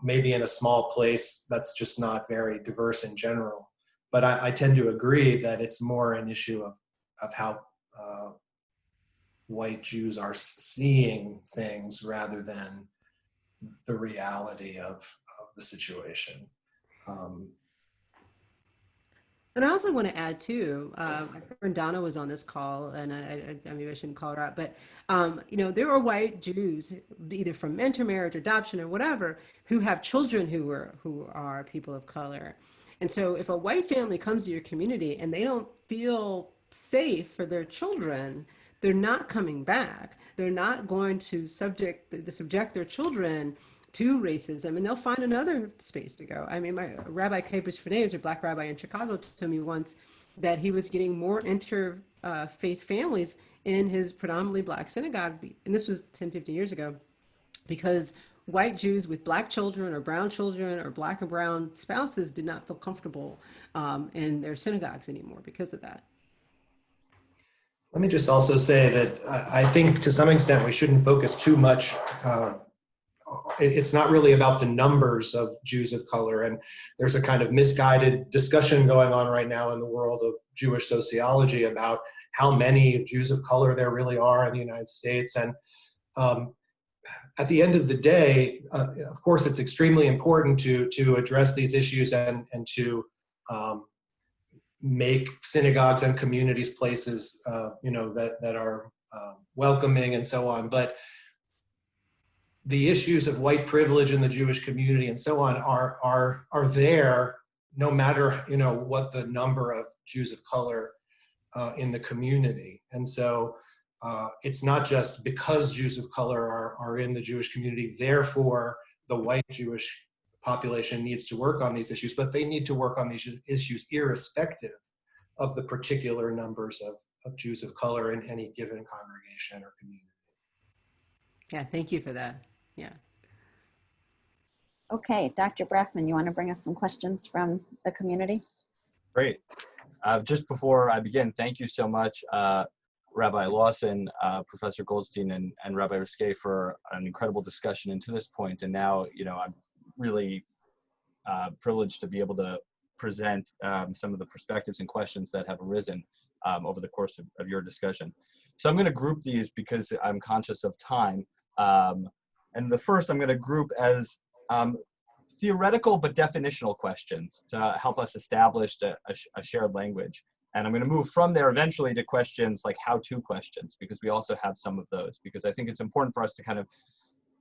Maybe in a small place that's just not very diverse in general. But I tend to agree that it's more an issue of how white Jews are seeing things rather than the reality of the situation. And I also want to add too, my friend Donna was on this call, and maybe I shouldn't call her out, but there are white Jews, either from intermarriage, adoption, or whatever, who have children who are people of color. And so if a white family comes to your community and they don't feel safe for their children, they're not coming back. They're not going to subject their children to racism, and they'll find another space to go. I mean, my Rabbi Kapus Fernandez, a Black rabbi in Chicago, told me once that he was getting more interfaith families in his predominantly Black synagogue, and this was 10, 15 years ago, because white Jews with Black children or brown children or Black and brown spouses did not feel comfortable in their synagogues anymore because of that. Let me just also say that I think to some extent we shouldn't focus too much. It's not really about the numbers of Jews of color, and there's a kind of misguided discussion going on right now in the world of Jewish sociology about how many Jews of color there really are in the United States. And at the end of the day, of course, it's extremely important to address these issues and to make synagogues and communities places that are welcoming and so on. But the issues of white privilege in the Jewish community and so on are there no matter what the number of Jews of color in the community. And so it's not just because Jews of color are in the Jewish community, therefore the white Jewish population needs to work on these issues, but they need to work on these issues irrespective of the particular numbers of Jews of color in any given congregation or community. Yeah, thank you for that. Yeah. Okay, Dr. Braffman, you want to bring us some questions from the community? Great. Just before I begin, thank you so much, Rabbi Lawson, Professor Goldstein, and Rabbi Ruskay for an incredible discussion and to this point. And now, I'm really privileged to be able to present some of the perspectives and questions that have arisen over the course of your discussion. So I'm going to group these because I'm conscious of time. And the first I'm going to group as theoretical but definitional questions to help us establish a shared language. And I'm going to move from there eventually to questions like how-to questions, because we also have some of those, because I think it's important for us to kind of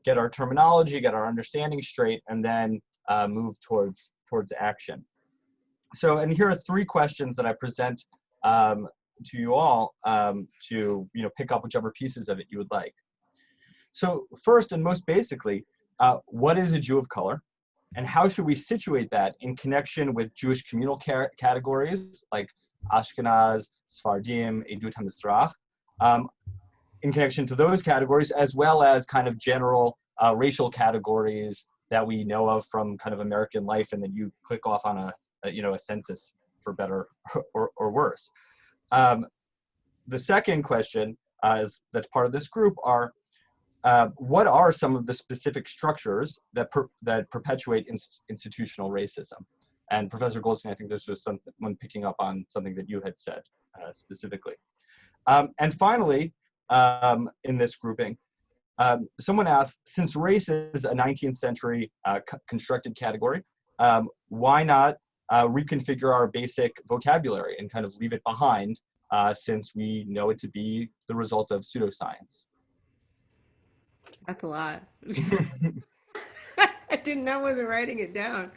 get our terminology, get our understanding straight, and then move towards action. So, and here are 3 questions that I present to you all to pick up whichever pieces of it you would like. So first and most basically, what is a Jew of color? And how should we situate that in connection with Jewish communal categories like Ashkenaz, Sephardim, Edut HaMizrach, in connection to those categories, as well as kind of general racial categories that we know of from kind of American life, and then you click off on a census for better or worse. The second question that's part of this group are, what are some of the specific structures that perpetuate institutional racism? And Professor Goldstein, I think this was someone picking up on something that you had said specifically. And finally, in this grouping, someone asked, since race is a 19th century constructed category, why not reconfigure our basic vocabulary and kind of leave it behind since we know it to be the result of pseudoscience? That's a lot. I didn't know I wasn't writing it down.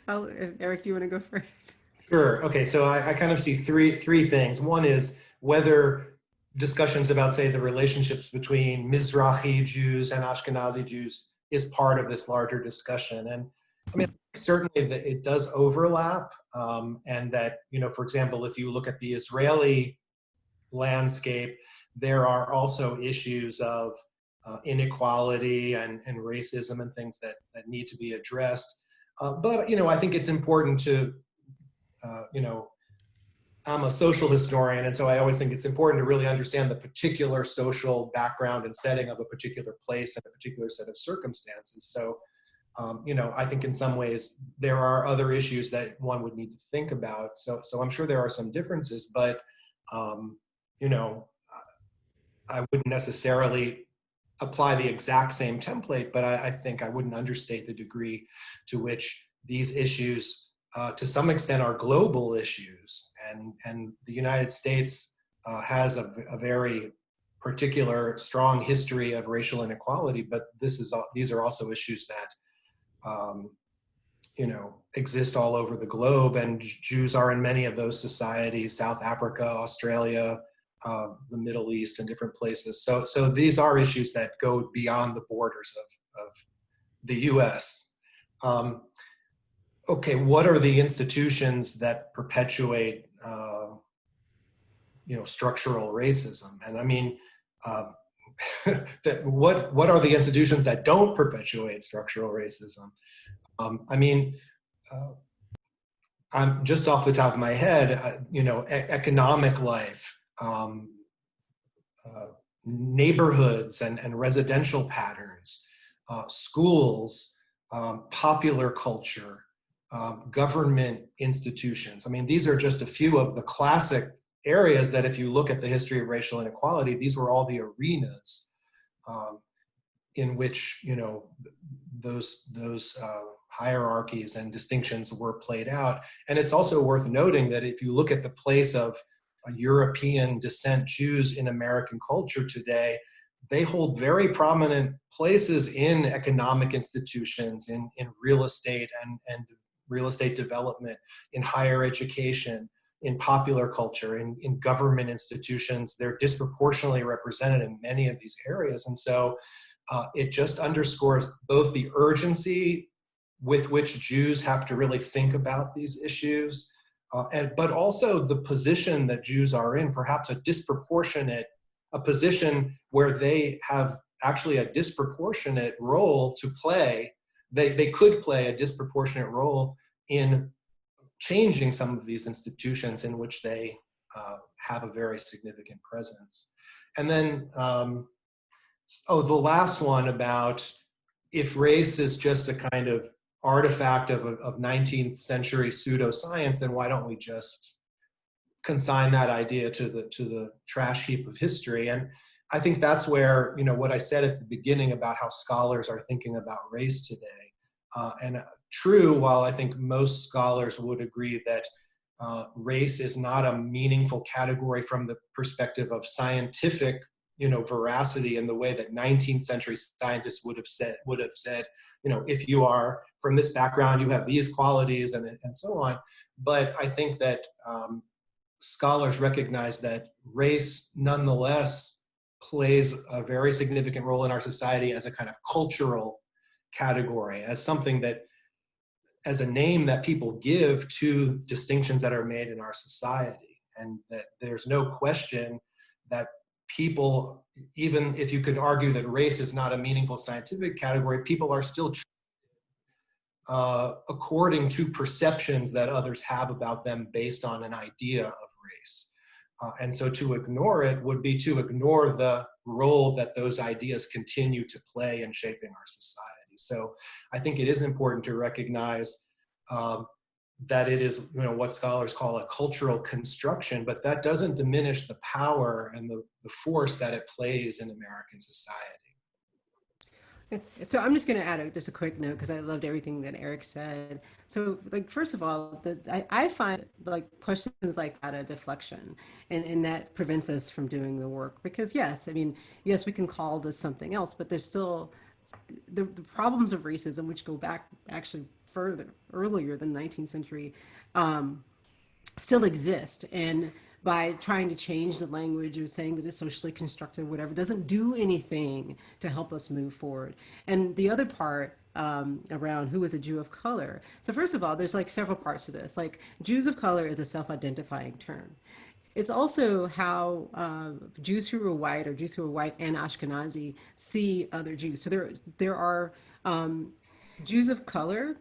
Eric, do you want to go first? Sure. Okay, so I kind of see three things. One is whether discussions about, say, the relationships between Mizrahi Jews and Ashkenazi Jews is part of this larger discussion. And I mean, certainly that it does overlap, and that, for example, if you look at the Israeli landscape, there are also issues of inequality and racism and things that need to be addressed. But, I think it's important to, I'm a social historian, and so I always think it's important to really understand the particular social background and setting of a particular place and a particular set of circumstances. So, I think in some ways there are other issues that one would need to think about. So I'm sure there are some differences, but, I wouldn't necessarily apply the exact same template, but I think I wouldn't understate the degree to which these issues, to some extent, are global issues. And the United States has a very particular strong history of racial inequality, but these are also issues that exist all over the globe, and Jews are in many of those societies: South Africa, Australia, the Middle East, and different places. So these are issues that go beyond the borders of the U.S. Okay, what are the institutions that perpetuate, structural racism? And I mean, what are the institutions that don't perpetuate structural racism? I'm just off the top of my head, economic life, neighborhoods and residential patterns, schools, popular culture, government institutions. I mean, these are just a few of the classic areas that, if you look at the history of racial inequality, these were all the arenas in which, those hierarchies and distinctions were played out. And it's also worth noting that if you look at the place of European descent Jews in American culture today, they hold very prominent places in economic institutions, in real estate and real estate development, in higher education, in popular culture, in government institutions. They're disproportionately represented in many of these areas. And so it just underscores both the urgency with which Jews have to really think about these issues, but also the position that Jews are in, perhaps a position where they have actually a disproportionate role to play. They could play a disproportionate role in changing some of these institutions in which they have a very significant presence. And then, the last one about, if race is just a kind of artifact of 19th century pseudoscience, then why don't we just consign that idea to the trash heap of history? And I think that's where, what I said at the beginning about how scholars are thinking about race today. And true, while I think most scholars would agree that race is not a meaningful category from the perspective of scientific, veracity in the way that 19th century scientists would have said, if you are from this background, you have these qualities and so on. But I think that scholars recognize that race nonetheless plays a very significant role in our society as a kind of cultural category, as something that, as a name that people give to distinctions that are made in our society. And that there's no question that people, even if you could argue that race is not a meaningful scientific category, people are still according to perceptions that others have about them based on an idea of race. And so to ignore it would be to ignore the role that those ideas continue to play in shaping our society. So I think it is important to recognize that it is, what scholars call a cultural construction, but that doesn't diminish the power and the force that it plays in American society. So I'm just going to add just a quick note because I loved everything that Eric said. So, first of all, I find questions like that a deflection, and that prevents us from doing the work. Because yes, we can call this something else, but there's still the problems of racism, which go back actually earlier than the 19th century, still exist. And by trying to change the language or saying that it's socially constructed, whatever, doesn't do anything to help us move forward. And the other part around who is a Jew of color. So first of all, there's several parts to this. Jews of color is a self-identifying term. It's also how Jews who are white or Jews who are white and Ashkenazi see other Jews. So there are Jews of color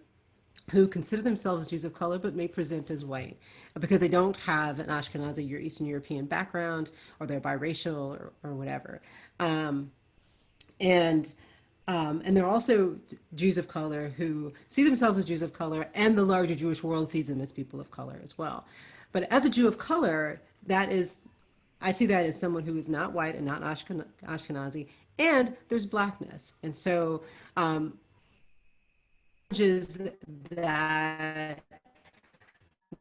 who consider themselves Jews of color but may present as white because they don't have an Ashkenazi or Eastern European background, or they're biracial or whatever. And there are also Jews of color who see themselves as Jews of color, and the larger Jewish world sees them as people of color as well. But as a Jew of color, I see that as someone who is not white and not Ashkenazi, and there's blackness. And so that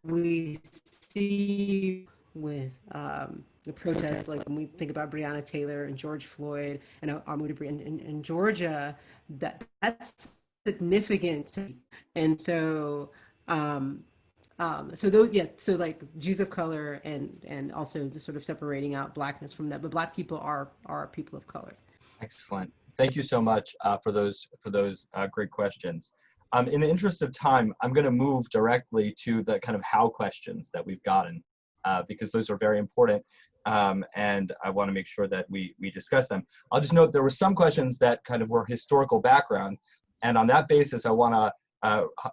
we see with the protests, when we think about Breonna Taylor and George Floyd and Ahmaud Arbery in Georgia, that's significant. And so Jews of color and also just sort of separating out blackness from that, but black people are people of color. Excellent. Thank you so much for those great questions. In the interest of time, I'm going to move directly to the kind of how questions that we've gotten, because those are very important, and I want to make sure that we discuss them. I'll just note there were some questions that kind of were historical background, and on that basis, I want to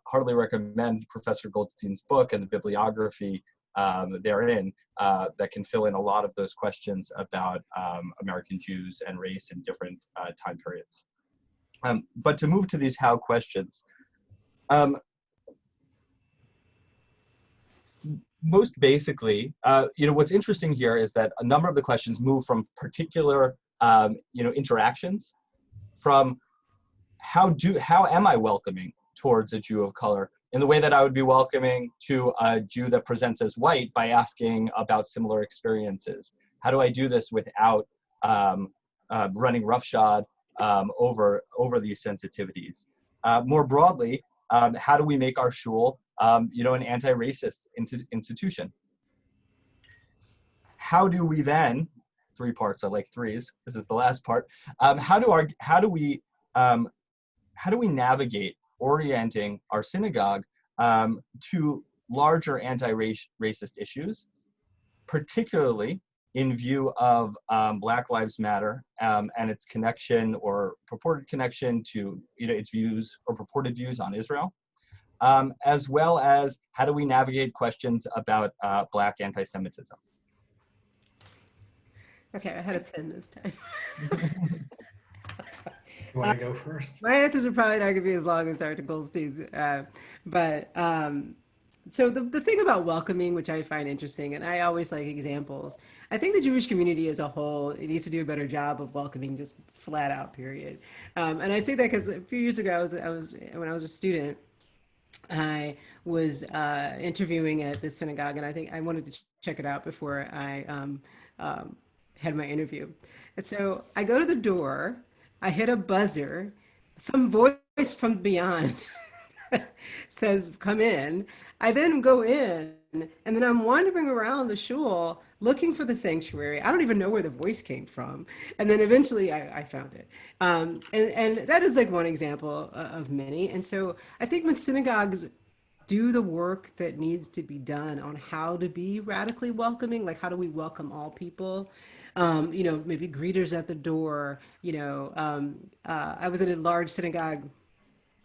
heartily recommend Professor Goldstein's book and the bibliography therein that can fill in a lot of those questions about American Jews and race in different time periods. But to move to these how questions, most basically, what's interesting here is that a number of the questions move from particular, interactions, from how am I welcoming towards a Jew of color in the way that I would be welcoming to a Jew that presents as white by asking about similar experiences. How do I do this without running roughshod over these sensitivities? More broadly, how do we make our shul, an anti-racist institution? How do we then, 3 parts, I like threes, this is the last part, how do we navigate orienting our synagogue to larger anti-racist issues, particularly in view of Black Lives Matter and its connection or purported connection to its views or purported views on Israel, as well as how do we navigate questions about Black anti-Semitism? Okay, I had a pen this time. You want to go first? My answers are probably not going to be as long as Dr. Goldstein's, but so the thing about welcoming, which I find interesting, and I always like examples. I think the Jewish community as a whole, it needs to do a better job of welcoming, just flat out, period. And I say that because a few years ago, when I was a student, I was interviewing at this synagogue, and I think I wanted to check it out before I had my interview. And so I go to the door, I hit a buzzer, some voice from beyond says, "Come in." I then go in, and then I'm wandering around the shul looking for the sanctuary. I don't even know where the voice came from. And then eventually I found it. And that is like one example of many. And so I think when synagogues do the work that needs to be done on how to be radically welcoming, like how do we welcome all people, maybe greeters at the door, I was in a large synagogue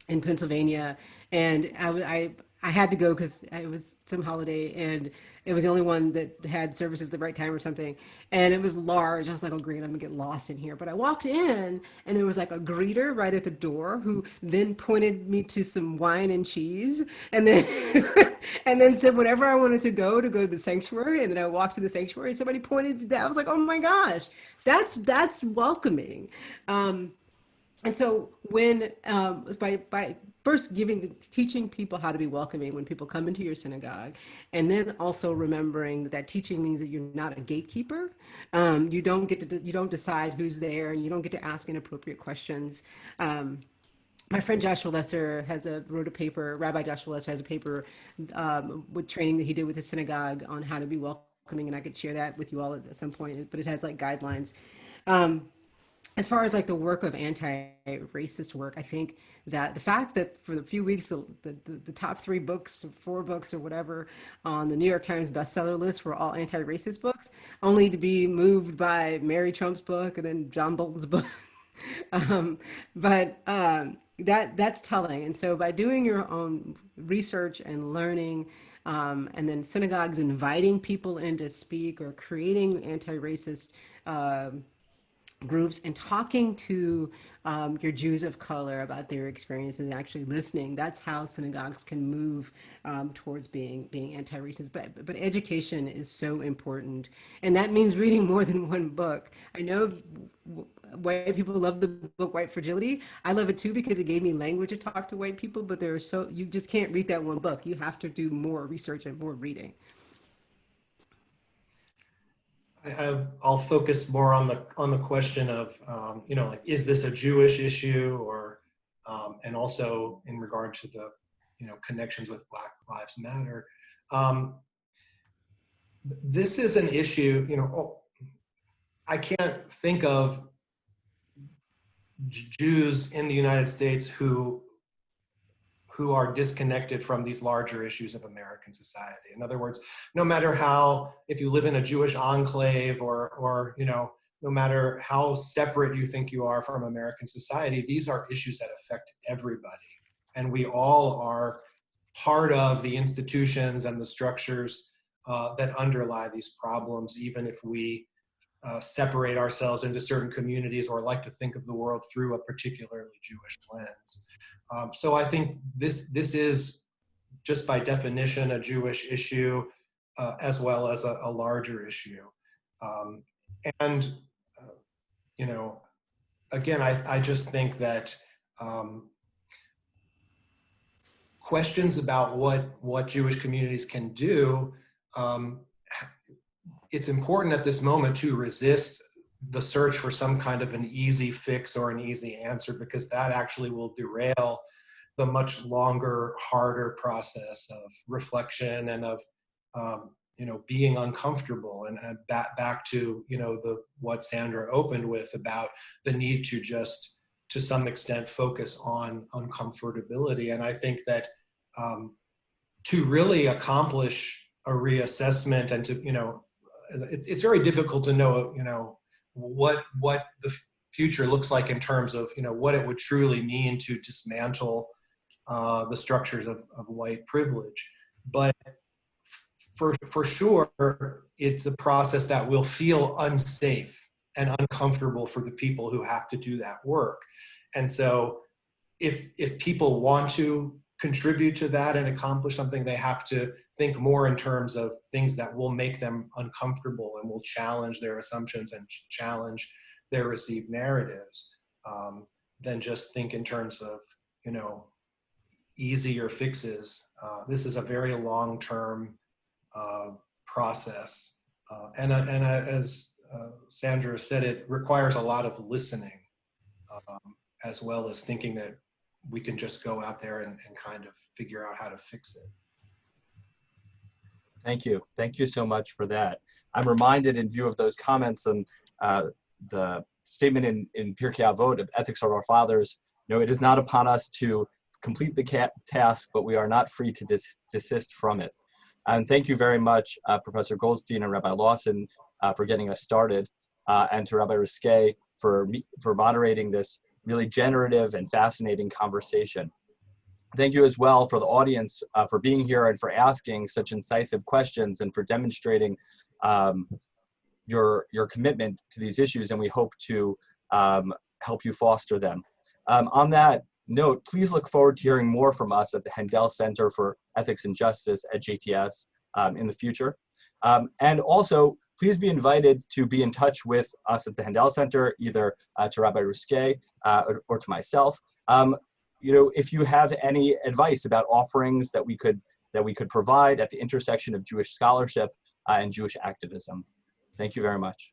in Pennsylvania, and I had to go because it was some holiday, and it was the only one that had services at the right time or something. And it was large. I was like, oh, great, I'm gonna get lost in here. But I walked in, and there was like a greeter right at the door who then pointed me to some wine and cheese, and then and then said whenever I wanted to go to the sanctuary. And then I walked to the sanctuary. Somebody pointed to that. I was like, oh my gosh, that's welcoming. And so when by first teaching people how to be welcoming when people come into your synagogue, and then also remembering that teaching means that you're not a gatekeeper. You don't decide who's there, and you don't get to ask inappropriate questions. My friend Joshua Lesser wrote a paper. Rabbi Joshua Lesser has a paper with training that he did with his synagogue on how to be welcoming, and I could share that with you all at some point. But it has like guidelines. As far as like the work of anti-racist work, I think that the fact that for the few weeks, the top 4 books or whatever on the New York Times bestseller list were all anti-racist books, only to be moved by Mary Trump's book and then John Bolton's book. That's telling. And so by doing your own research and learning, and then synagogues inviting people in to speak or creating anti-racist groups and talking to your Jews of color about their experiences and actually listening. That's how synagogues can move towards being anti-racist. But education is so important, and that means reading more than one book. I know white people love the book White Fragility. I love it too because it gave me language to talk to white people. But you just can't read that one book. You have to do more research and more reading. I'll focus more on the question of like, is this a Jewish issue, or and also in regard to the connections with Black Lives Matter. This is an issue. I can't think of Jews in the United States who are disconnected from these larger issues of American society. In other words, no matter how, if you live in a Jewish enclave or no matter how separate you think you are from American society, these are issues that affect everybody. And we all are part of the institutions and the structures that underlie these problems, even if we separate ourselves into certain communities or like to think of the world through a particularly Jewish lens. So I think this is just by definition a Jewish issue, as well as a larger issue. Again, I just think that questions about what Jewish communities can do, it's important at this moment to resist the search for some kind of an easy fix or an easy answer, because that actually will derail the much longer, harder process of reflection and of being uncomfortable, and back to what Sandra opened with about the need to just to some extent focus on uncomfortability. And I think that to really accomplish a reassessment and to it's very difficult to know what the future looks like in terms of what it would truly mean to dismantle the structures of white privilege. But for sure, it's a process that will feel unsafe and uncomfortable for the people who have to do that work. And so if people want to contribute to that and accomplish something, they have to think more in terms of things that will make them uncomfortable and will challenge their assumptions and challenge their received narratives, than just think in terms of, you know, easier fixes. This is a very long-term process. And as Sandra said, it requires a lot of listening, as well as thinking that we can just go out there and kind of figure out how to fix it. Thank you. Thank you so much for that. I'm reminded, in view of those comments and the statement in Pirkei Avot of Ethics of Our Fathers, you know, it is not upon us to complete the task, but we are not free to desist from it. And thank you very much, Professor Goldstein and Rabbi Lawson, for getting us started, and to Rabbi Ruskay for moderating this really generative and fascinating conversation. Thank you as well for the audience for being here and for asking such incisive questions and for demonstrating your commitment to these issues, and we hope to help you foster them. On that note, please look forward to hearing more from us at the Hendel Center for Ethics and Justice at JTS in the future. And also, please be invited to be in touch with us at the Hendel Center, either to Rabbi Ruskay or to myself. You know, if you have any advice about offerings that we could provide at the intersection of Jewish scholarship and Jewish activism. Thank you very much.